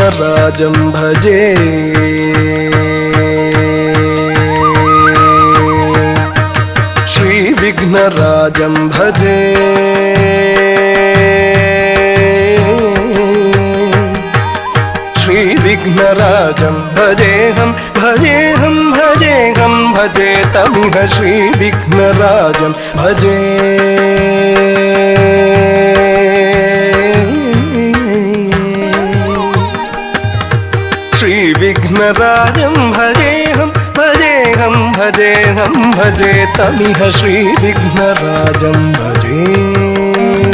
श्रीविघ्नराजं भजे श्रीविघ्नराजं भजे श्रीविघ्नराजं भजेऽहं भजेऽहं भजेऽहं भजे तमिह श्रीविघ्नराजं भजे श्रीविघ्नराजं भजेऽहं भजेऽहं भजेऽहं भजे तमिह श्रीविघ्नराजं भजे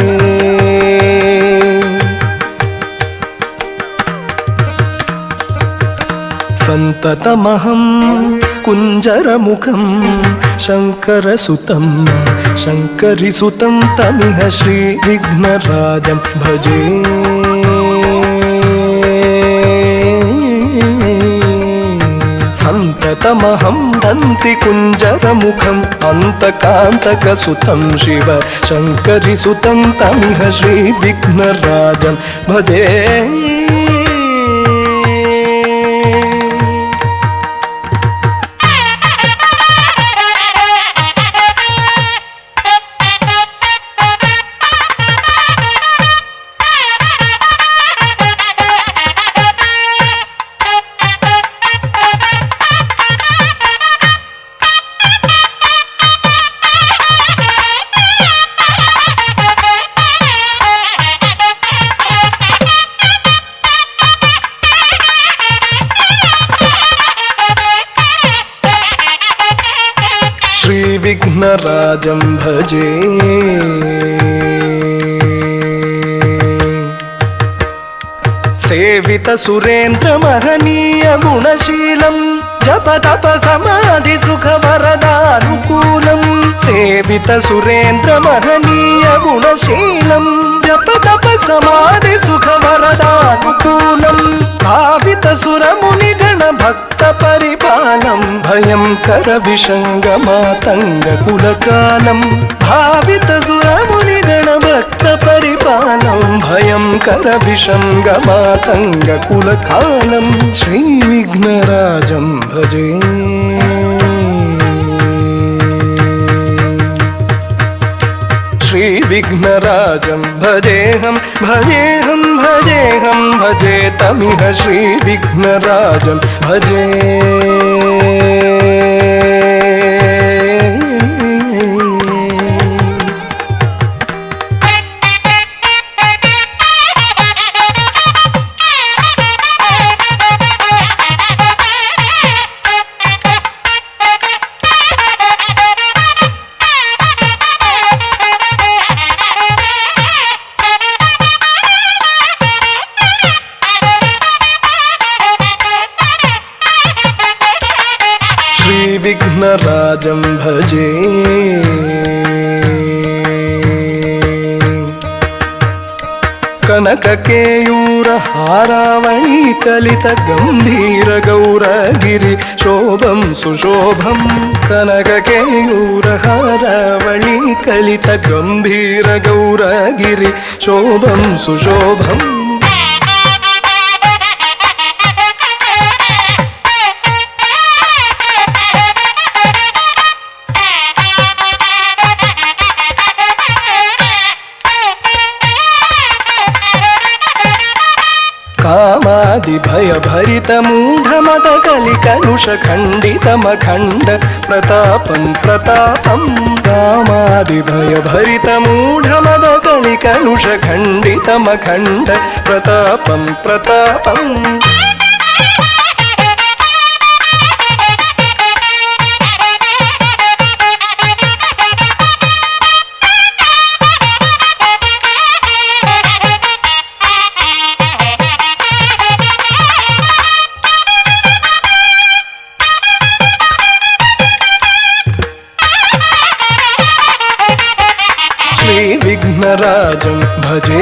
संततमहं कुञ्जरमुखं शङ्करसुतं शङ्करिसुतं तमिह श्रीविघ्नराजं भजे संततमहं दन्तिकुञ्जरमुखम् अन्तकान्तकसुतं शिव शङ्करिसुतं तमिह श्रीविघ्नराजं भजे श्रीविघ्नराजं भजे सेवितसुरेन्द्रमहनीय गुणशीलं जपतपसमाधिसुखवरदानुकूलं सेवितसुरेन्द्रमहनीय गुणशीलं जपतपसमाधिसुखवरदानुकूलं भावितसुरमुनिगणभक्तपरिपालं भयङ्करविषङ्गमातङ्गकुलकालं भावितसुरमुनिगणभक्तपरिपालं भयङ्करविषङ्गमातङ्गकुलकालं श्रीविघ्नराजं भजे श्रीविघ्नराजं भजेऽहं भजेऽहं भजेऽहं भजे तमिह श्रीविघ्नराजं भजे श्रीविघ्नराजं भजे कनककेयूरहारावणी कलितगम्भीरगौरगिरि शोभं सुशोभं कनककेयूरहारावणी कलितगम्भीरगौरगिरि शोभं सुशोभम् कामादिभयभरितमूढमदकलिकलुषखण्डितमखण्ड प्रतापं प्रतापं कामादिभयभरितमूढमदकलिकलुषखण्डितमखण्ड प्रतापं प्रतापम् श्रीविघ्नराजं भजे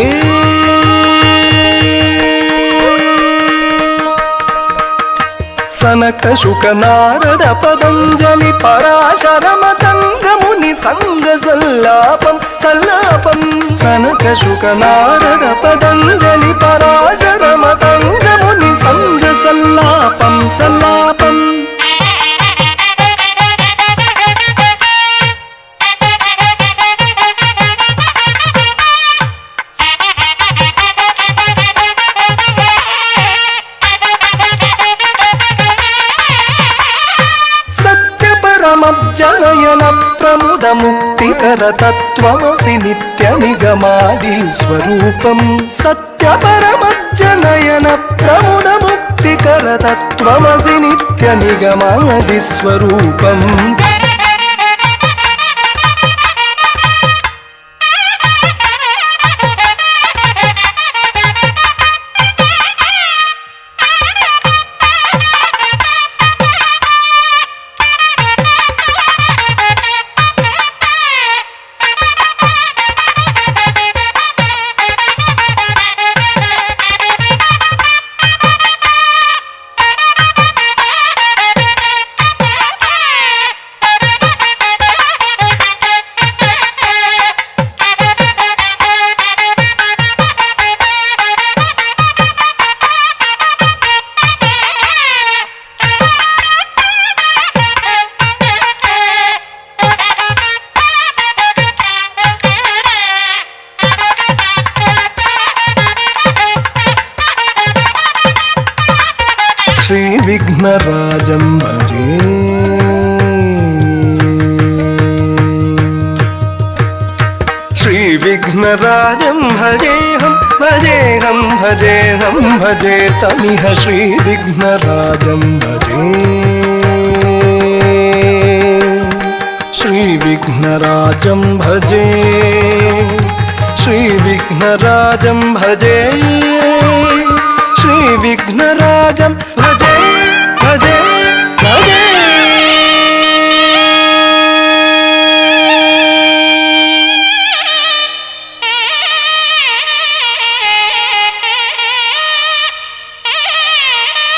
सनकशुक नारद पतञ्जलि पराशर मतंग मुनि संग सल्लापं सल्लापं सनकशुक नारद पतञ्जलि पराशर मतंग मुनि సల్లాపం సల్లాపం జనయన ప్రముద ముక్తికర తత్వమసి నిత్య నిగమాది స్వరూపం సత్య పరమజ్జనయన ప్రముద ముక్తికర తత్వమసి నిత్య నిగమాది స్వరూపం శ్రీ విఘ్నరాజం భజే శ్రీ విఘ్నరాజం భజేహం భజేహం భజేహం భజేతమిహ శ్రీ విఘ్నరాజం భజే శ్రీ విఘ్నరాజం భజే శ్రీ విఘ్నరాజం భజే శ్రీ విఘ్నరాజం భజే